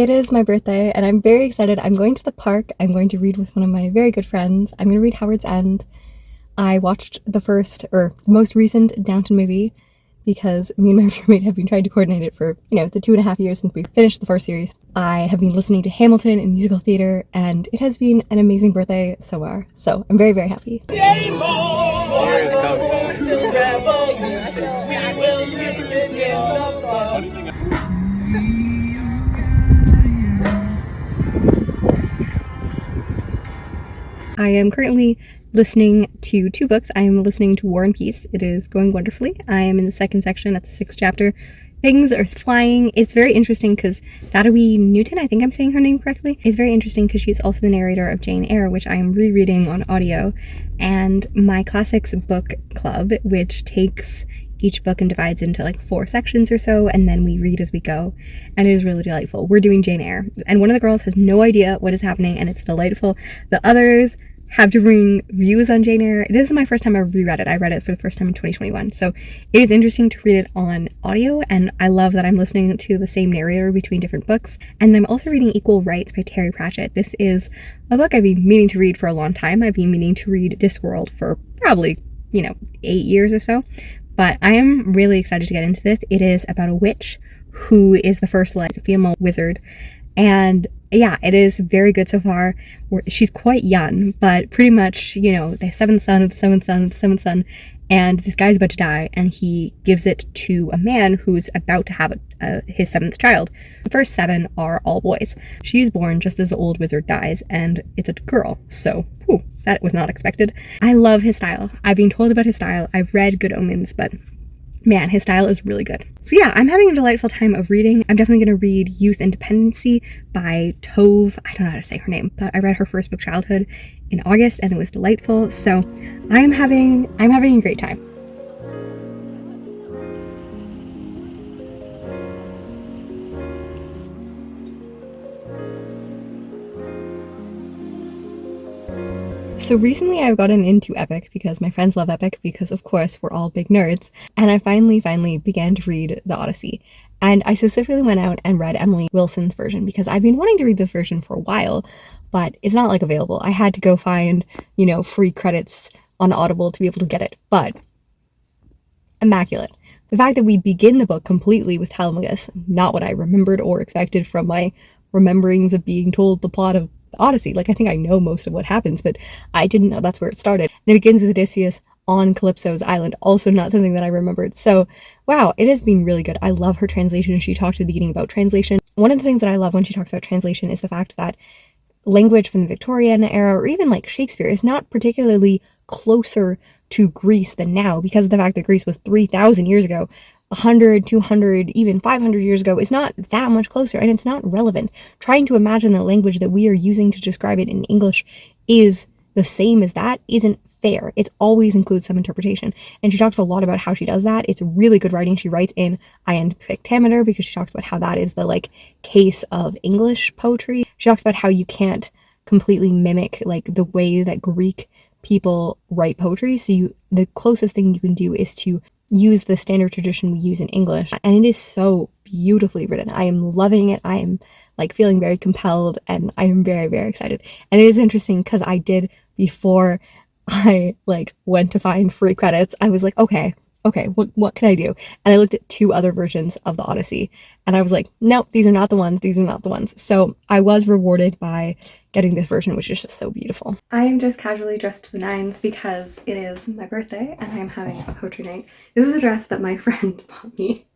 It is my birthday and I'm very excited. I'm going to the park. I'm going to read with one of my very good friends. I'm going to read Howard's End. I watched the most recent Downton movie because me and my roommate have been trying to coordinate it for, the 2.5 years since we finished the first series. I have been listening to Hamilton in musical theater and it has been an amazing birthday so far. So I'm very, very happy. I am currently listening to 2 books. I am listening to War and Peace. It is going wonderfully. I am in the 2nd section at the 6th chapter. Things are flying. It's very interesting because Thadawi Newton, I think I'm saying her name correctly, is very interesting because she's also the narrator of Jane Eyre, which I am rereading on audio, and my classics book club, which takes each book and divides into like 4 sections or so, and then we read as we go, and it is really delightful. We're doing Jane Eyre, and one of the girls has no idea what is happening, and it's delightful. The others have differing views on Jane Eyre. This is my first time I reread it. I read it for the first time in 2021, so it is interesting to read it on audio, and I love that I'm listening to the same narrator between different books. And I'm also reading Equal Rights by Terry Pratchett. This is a book I've been meaning to read for a long time. I've been meaning to read Discworld for probably, 8 years or so, but I am really excited to get into this. It is about a witch who is the first female wizard, and yeah, it is very good so far. She's quite young, but pretty much, the 7th son of the 7th son of the 7th son, and this guy's about to die, and he gives it to a man who's about to have his 7th child. The first 7 are all boys. She's born just as the old wizard dies, and it's a girl, so that was not expected. I love his style. I've been told about his style. I've read Good Omens, but man, his style is really good. So yeah, I'm having a delightful time of reading. I'm definitely going to read Youth and Dependency by Tove. I don't know how to say her name, but I read her first book, Childhood, in August, and it was delightful. So I'm having a great time. So recently I've gotten into Epic because my friends love Epic because of course we're all big nerds, and I finally began to read the Odyssey. And I specifically went out and read Emily Wilson's version because I've been wanting to read this version for a while, but it's not available. I had to go find, free credits on Audible to be able to get it, but immaculate. The fact that we begin the book completely with Telemachus, not what I remembered or expected from my rememberings of being told the plot of Odyssey. I think I know most of what happens, but I didn't know that's where it started. And it begins with Odysseus on Calypso's island, also not something that I remembered. So wow, it has been really good. I love her translation. She talked at the beginning about translation. One of the things that I love when she talks about translation is the fact that language from the Victorian era, or even Shakespeare, is not particularly closer to Greece than now, because of the fact that Greece was 3,000 years ago. 100, 200, even 500 years ago is not that much closer, and it's not relevant. Trying to imagine the language that we are using to describe it in English is the same as that isn't fair. It always includes some interpretation, and she talks a lot about how she does that. It's really good writing. She writes in iambic pentameter because she talks about how that is the case of English poetry. She talks about how you can't completely mimic the way that Greek people write poetry, so the closest thing you can do is to use the standard tradition we use in English, and it is so beautifully written. I am loving it. I am feeling very compelled, and I am very, very excited. And it is interesting because I did, before I went to find free credits, I was like, okay, what can I do? And I looked at 2 other versions of the Odyssey, and I was like, nope, these are not the ones. So I was rewarded by getting this version, which is just so beautiful. I am just casually dressed to the nines because it is my birthday and I am having a poetry night. This is a dress that my friend bought me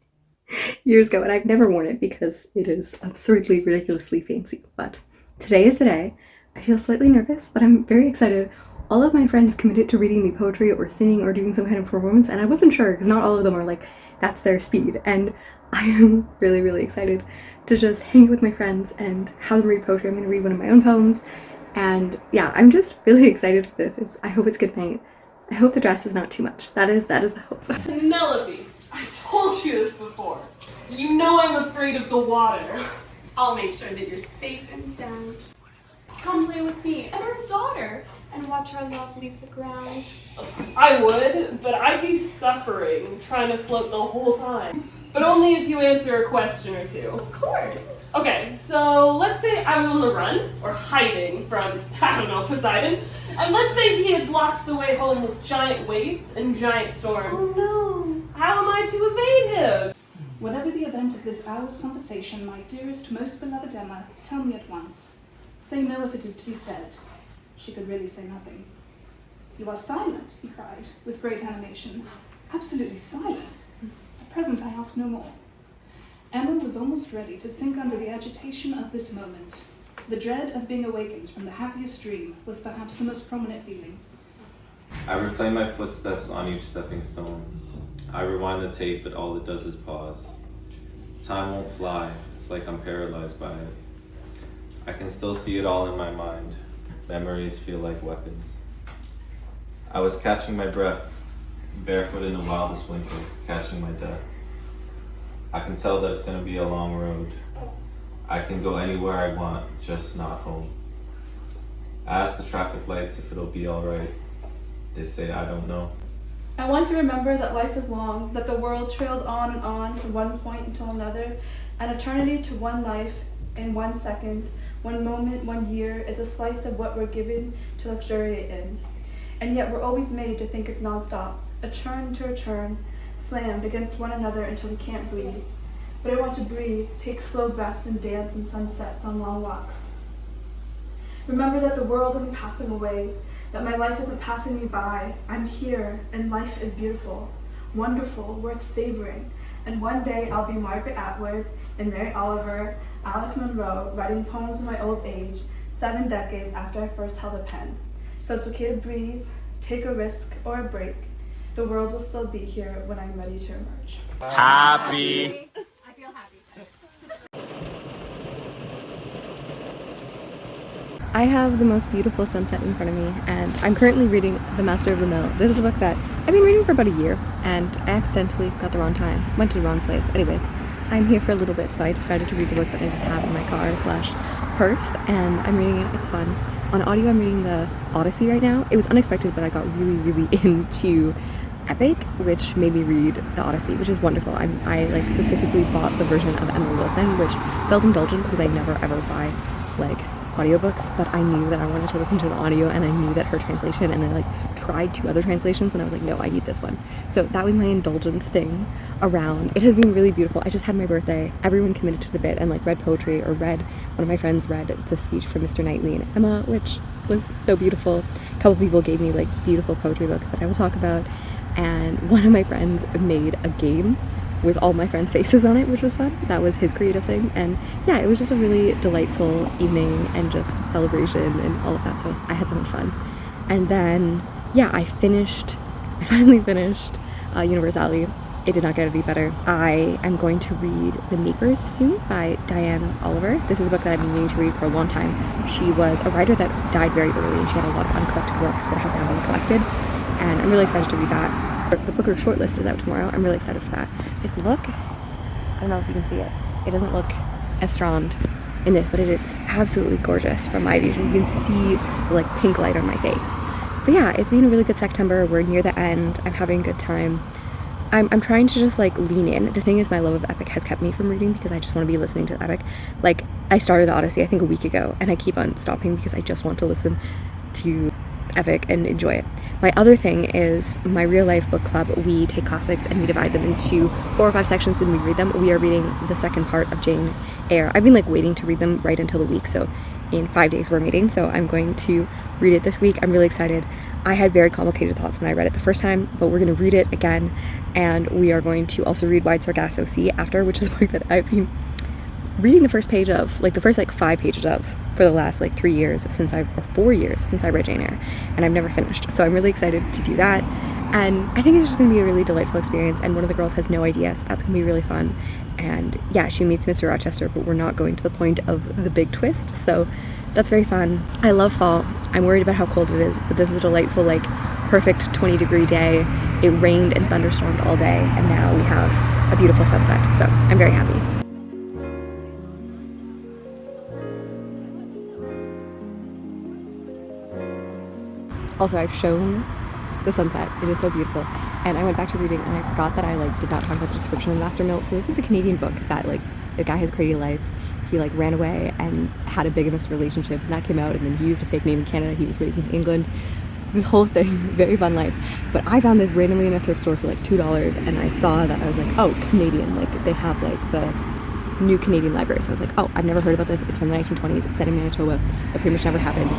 years ago, and I've never worn it because it is absurdly, ridiculously fancy. But today is the day. I feel slightly nervous, but I'm very excited. All of my friends committed to reading me poetry or singing or doing some kind of performance, and I wasn't sure because not all of them are that's their speed. And I am really, really excited to just hang with my friends and have them read poetry. I'm going to read one of my own poems, and yeah, I'm just really excited for this. I hope it's good night. I hope the dress is not too much. That is the hope. Penelope, I've told you this before. You know I'm afraid of the water. I'll make sure that you're safe and sound. Come play with me and our daughter and watch our love leave the ground. I would, but I'd be suffering trying to float the whole time. But only if you answer a question or two. Of course. Okay, so let's say I was on the run, or hiding from, I don't know, Poseidon, and let's say he had blocked the way home with giant waves and giant storms. Oh no. How am I to evade him? Whatever the event of this hour's conversation, my dearest, most beloved Emma, tell me at once. Say no if it is to be said. She could really say nothing. You are silent, he cried, with great animation. Absolutely silent. At present I ask no more. Emma was almost ready to sink under the agitation of this moment. The dread of being awakened from the happiest dream was perhaps the most prominent feeling. I replay my footsteps on each stepping stone. I rewind the tape, but all it does is pause. Time won't fly, it's like I'm paralyzed by it. I can still see it all in my mind. Memories feel like weapons. I was catching my breath, barefoot in the wildest winter, catching my death. I can tell that it's gonna be a long road. I can go anywhere I want, just not home. I ask the traffic lights if it'll be alright. They say I don't know. I want to remember that life is long, that the world trails on and on from one point until another, an eternity to one life in 1 second, 1 moment, 1 year is a slice of what we're given to luxuriate in. And yet we're always made to think it's nonstop, a churn to a churn, slammed against one another until we can't breathe. But I want to breathe, take slow breaths and dance in sunsets on long walks. Remember that the world isn't passing away, that my life isn't passing me by. I'm here, and life is beautiful, wonderful, worth savoring. And one day I'll be Margaret Atwood and Mary Oliver, Alice Munro, writing poems in my old age, 7 decades after I first held a pen. So it's okay to breathe, take a risk or a break. The world will still be here when I'm ready to emerge. Happy. I feel happy. I have the most beautiful sunset in front of me, and I'm currently reading The Master of the Mill. This is a book that I've been reading for about a year, and I accidentally got the wrong time, went to the wrong place. Anyways, I'm here for a little bit, so I decided to read the book that I just have in my car / purse, and I'm reading it. It's fun. On audio, I'm reading the Odyssey right now. It was unexpected, but I got really into Epic, which made me read the Odyssey, which is wonderful. I like specifically bought the version of Emily Wilson, which felt indulgent because I never ever buy like audiobooks, but I knew that I wanted to listen to the audio, and I knew that her translation, and I like tried 2 other translations, and I was like, no, I need this one. So that was my indulgent thing around. It has been really beautiful. I just had my birthday. Everyone committed to the bit and like read poetry, or one of my friends read the speech from Mr. Knightley and Emma, which was so beautiful. A couple people gave me like beautiful poetry books that I will talk about, and one of my friends made a game with all my friends' faces on it, which was fun. That was his creative thing, and yeah, it was just a really delightful evening and just celebration and all of that, so I had so much fun. And then, yeah, I finally finished Universalis. It did not get any better. I am going to read The Neighbors soon by Diane Oliver. This is a book that I've been meaning to read for a long time. She was a writer that died very early, and she had a lot of uncollected works that has now been collected, and I'm really excited to read that. The Booker shortlist is out tomorrow. I'm really excited for that. Like, look, I don't know if you can see it. It doesn't look as strong in this, but it is absolutely gorgeous from my vision. You can see the like pink light on my face. But yeah, it's been a really good September. We're near the end. I'm having a good time. I'm trying to just like lean in. The thing is, my love of Epic has kept me from reading because I just want to be listening to Epic. Like, I started the Odyssey I think a week ago, and I keep on stopping because I just want to listen to Epic and enjoy it. My other thing is my real life book club. We take classics and we divide them into 4 or 5 sections and we read them. We are reading the second part of Jane Eyre. I've been like waiting to read them right until the week, so in 5 days we're meeting, so I'm going to read it this week. I'm really excited. I had very complicated thoughts when I read it the first time, but we're going to read it again, and we are going to also read Wide Sargasso Sea after, which is a book that I've been reading the first page of, like the first like 5 pages of, for the last like 3 years or 4 years since I read Jane Eyre, and I've never finished. So I'm really excited to do that, and I think it's just going to be a really delightful experience, and one of the girls has no idea, so that's going to be really fun. And yeah, she meets Mr. Rochester, but we're not going to the point of the big twist, so that's very fun. I love fall. I'm worried about how cold it is, but this is a delightful, like, perfect 20-degree day. It rained and thunderstormed all day, and now we have a beautiful sunset, so I'm very happy. Also, I've shown the sunset. It is so beautiful. And I went back to reading, and I forgot that I like did not talk about the description of Master Mill. So this is a Canadian book that like the guy has created life. he like ran away and had a bigamous relationship, and that came out, and then he used a fake name in Canada. He was raised in England. This whole thing, very fun life. But I found this randomly in a thrift store for like $2, and I saw that. I was like, oh, Canadian, like they have like the new Canadian library. So I was like, oh, I've never heard about this. It's from the 1920s. It's set in Manitoba. It pretty much never happened.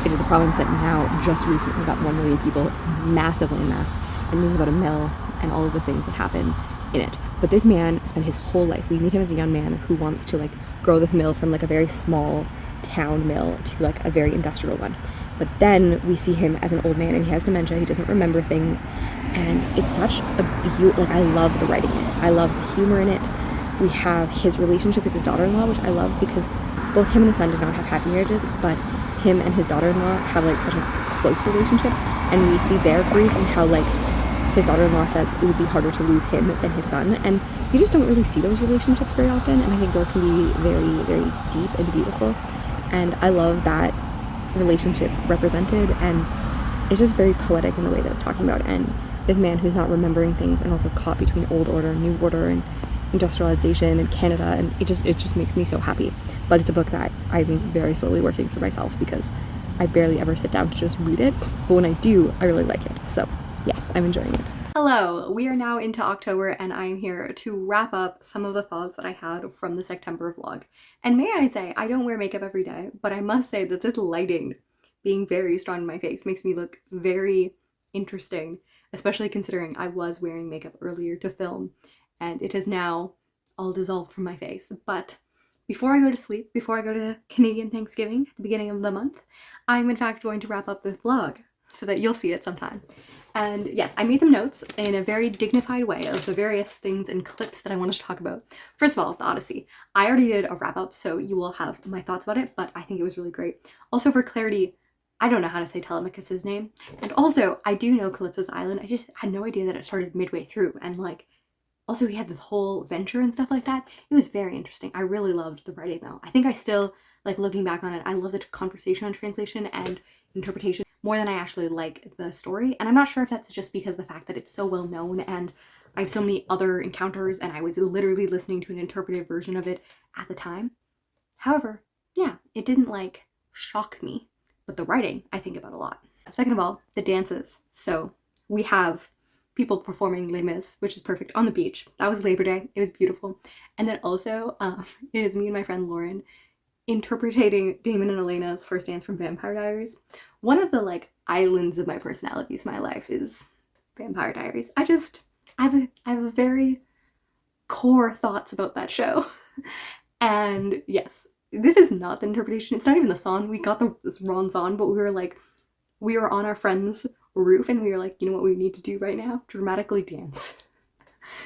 It is a province that now just recently got 1 million people. It's massively in mass, and this is about a mill and all of the things that happen in it. But this man spent his whole life, we meet him as a young man who wants to like grow this mill from like a very small town mill to like a very industrial one. But then we see him as an old man, and he has dementia. He doesn't remember things, and it's such a beautiful, like I love the writing in it. I love the humor in it. We have his relationship with his daughter-in-law, which I love because both him and the son did not have happy marriages, but him and his daughter-in-law have like such a close relationship, and we see their grief and how like his daughter-in-law says it would be harder to lose him than his son, and you just don't really see those relationships very often, and I think those can be very, very deep and beautiful, and I love that relationship represented, and it's just very poetic in the way that it's talking about. And this man who's not remembering things and also caught between old order and new order and industrialization and Canada, and it just makes me so happy. But it's a book that I've been very slowly working through myself because I barely ever sit down to just read it, but when I do, I really like it. So yes, I'm enjoying it. Hello, we are now into October, and I am here to wrap up some of the thoughts that I had from the September vlog. And may I say, I don't wear makeup every day, but I must say that this lighting being very strong in my face makes me look very interesting, especially considering I was wearing makeup earlier to film, and it has now all dissolved from my face. But before I go to sleep, before I go to Canadian Thanksgiving at the beginning of the month, I'm in fact going to wrap up this vlog so that you'll see it sometime. And yes, I made some notes in a very dignified way of the various things and clips that I wanted to talk about. First of all, the Odyssey. I already did a wrap up, so you will have my thoughts about it, but I think it was really great. Also, for clarity, I don't know how to say Telemachus's name. And also, I do know Calypso's Island. I just had no idea that it started midway through. And like, also he had this whole venture and stuff like that. It was very interesting. I really loved the writing though. I think I still, like looking back on it, I love the conversation on translation and interpretation more than I actually like the story. And I'm not sure if that's just because of the fact that it's so well known and I have so many other encounters and I was literally listening to an interpretive version of it at the time. However, yeah, it didn't like shock me, but the writing I think about a lot. Second of all, the dances. So we have people performing Les Mis, which is perfect, on the beach. That was Labor Day. It was beautiful. And then also, it is me and my friend Lauren interpreting Damon and Elena's first dance from Vampire Diaries. One of the like islands of my personalities in my life is Vampire Diaries. I have a very core thoughts about that show. And yes, this is not the interpretation. It's not even the song. We got this wrong song, but we were on our friend's roof and we were like, you know what we need to do right now? Dramatically dance.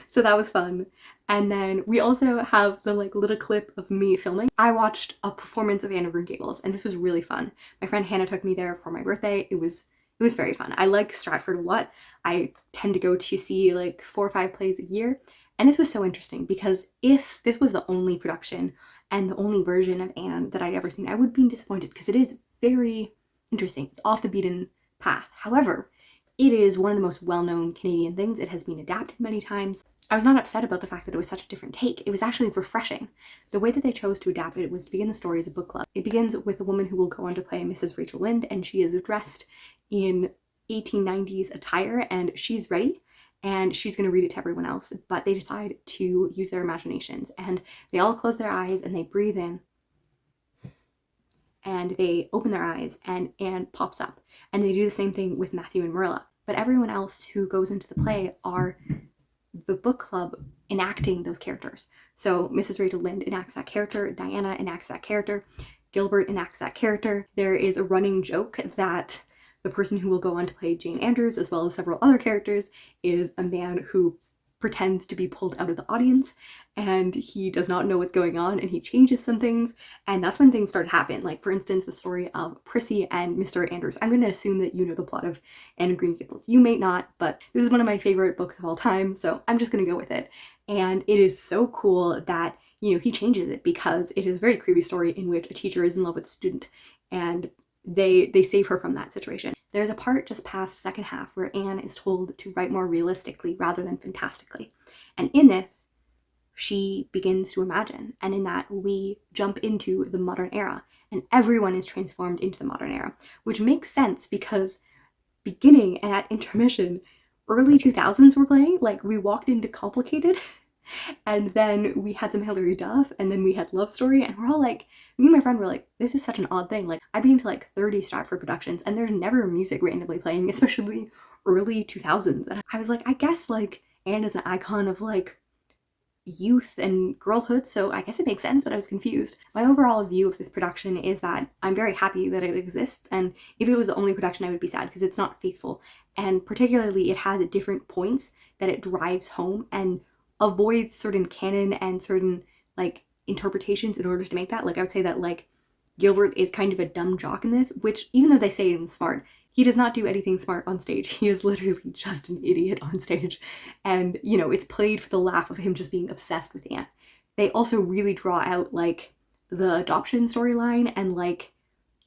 So that was fun. And then we also have the like little clip of me filming. I watched a performance of Anne of Green Gables, and this was really fun. My friend Hannah took me there for my birthday. It was very fun. I like Stratford a lot. I tend to go to see like 4 or 5 plays a year. And this was so interesting because if this was the only production and the only version of Anne that I'd ever seen, I would be disappointed because it is very interesting. It's off the beaten path. However, it is one of the most well-known Canadian things. It has been adapted many times. I was not upset about the fact that it was such a different take. It was actually refreshing. The way that they chose to adapt it was to begin the story as a book club. It begins with a woman who will go on to play Mrs. Rachel Lynde, and she is dressed in 1890s attire, and she's ready, and she's going to read it to everyone else, but they decide to use their imaginations, and they all close their eyes, and they breathe in, and they open their eyes, and Anne pops up, and they do the same thing with Matthew and Marilla. But everyone else who goes into the play are the book club enacting those characters. So Mrs. Rachel Lynde enacts that character, Diana enacts that character, Gilbert enacts that character. There is a running joke that the person who will go on to play Jane Andrews, as well as several other characters, is a man who pretends to be pulled out of the audience, and he does not know what's going on, and he changes some things, and that's when things start to happen. Like, for instance, the story of Prissy and Mr. Andrews. I'm going to assume that you know the plot of Anne of Green Gables. You may not, but this is one of my favorite books of all time, so I'm just going to go with it. And it is so cool that, you know, he changes it because it is a very creepy story in which a teacher is in love with a student, and they save her from that situation. There's a part just past second half where Anne is told to write more realistically rather than fantastically. And in this, she begins to imagine. And in that, we jump into the modern era, and everyone is transformed into the modern era, which makes sense because beginning and at intermission, early 2000s were playing. Like, we walked into Complicated, and then we had some Hilary Duff, and then we had Love Story, and we're all like, me and my friend were like, this is such an odd thing. Like, I've been to like 30 Stratford productions, and there's never music randomly playing, especially early 2000s. And I was like, I guess like Anne is an icon of like youth and girlhood, so I guess it makes sense, but I was confused. My overall view of this production is that I'm very happy that it exists, and if it was the only production I would be sad because it's not faithful, and particularly it has different points that it drives home and avoids certain canon and certain like interpretations in order to make that. Like, I would say that like Gilbert is kind of a dumb jock in this, which even though they say he's smart, he does not do anything smart on stage. He is literally just an idiot on stage. And, you know, it's played for the laugh of him just being obsessed with Anne. They also really draw out, like, the adoption storyline, and, like,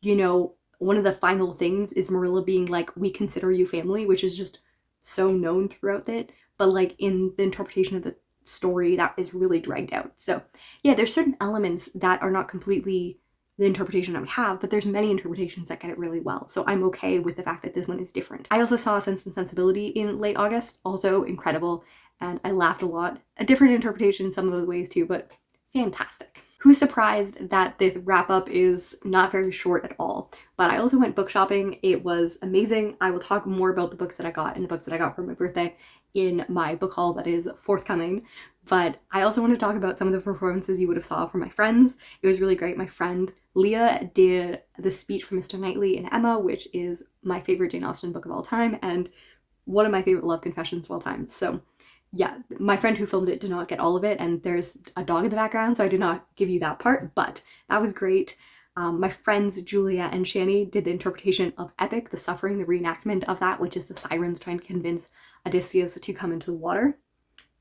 you know, one of the final things is Marilla being like, we consider you family, which is just so known throughout it. But, like, in the interpretation of the story, that is really dragged out. So, yeah, there's certain elements that are not completely the interpretation I would have, but there's many interpretations that get it really well. So I'm okay with the fact that this one is different. I also saw Sense and Sensibility in late August, also incredible, and I laughed a lot. A different interpretation in some of those ways too, but fantastic. Who's surprised that this wrap up is not very short at all? But I also went book shopping. It was amazing. I will talk more about the books that I got and the books that I got for my birthday in my book haul that is forthcoming. But I also want to talk about some of the performances you would have saw from my friends. It was really great. My friend Leah did the speech for Mr. Knightley in Emma, which is my favorite Jane Austen book of all time and one of my favorite love confessions of all time. So yeah, my friend who filmed it did not get all of it, and there's a dog in the background, so I did not give you that part, but that was great. My friends Julia and Shani did the interpretation of Epic, the Suffering, the reenactment of that, which is the sirens trying to convince Odysseus to come into the water.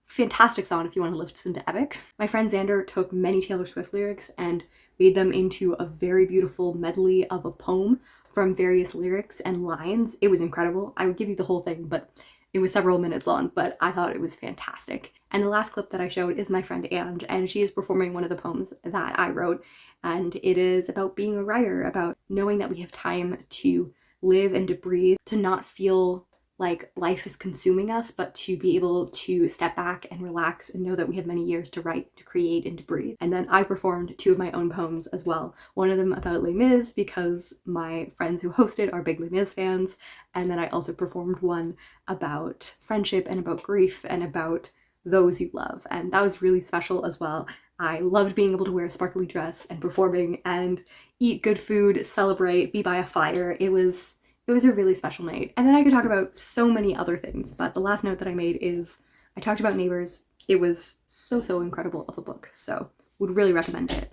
Fantastic song if you want to listen to Epic. My friend Xander took many Taylor Swift lyrics and made them into a very beautiful medley of a poem from various lyrics and lines. It was incredible. I would give you the whole thing, but it was several minutes long, but I thought it was fantastic. And the last clip that I showed is my friend Ange, and she is performing one of the poems that I wrote, and it is about being a writer, about knowing that we have time to live and to breathe, to not feel like life is consuming us, but to be able to step back and relax and know that we have many years to write, to create, and to breathe. And then I performed two of my own poems as well. One of them about Les Mis, because my friends who hosted are big Les Mis fans, and then I also performed one about friendship and about grief and about those you love, and that was really special as well. I loved being able to wear a sparkly dress and performing and eat good food, celebrate, be by a fire. It was a really special night. And then I could talk about so many other things, but the last note that I made is I talked about Neighbors. It was so incredible of a book, so would really recommend it.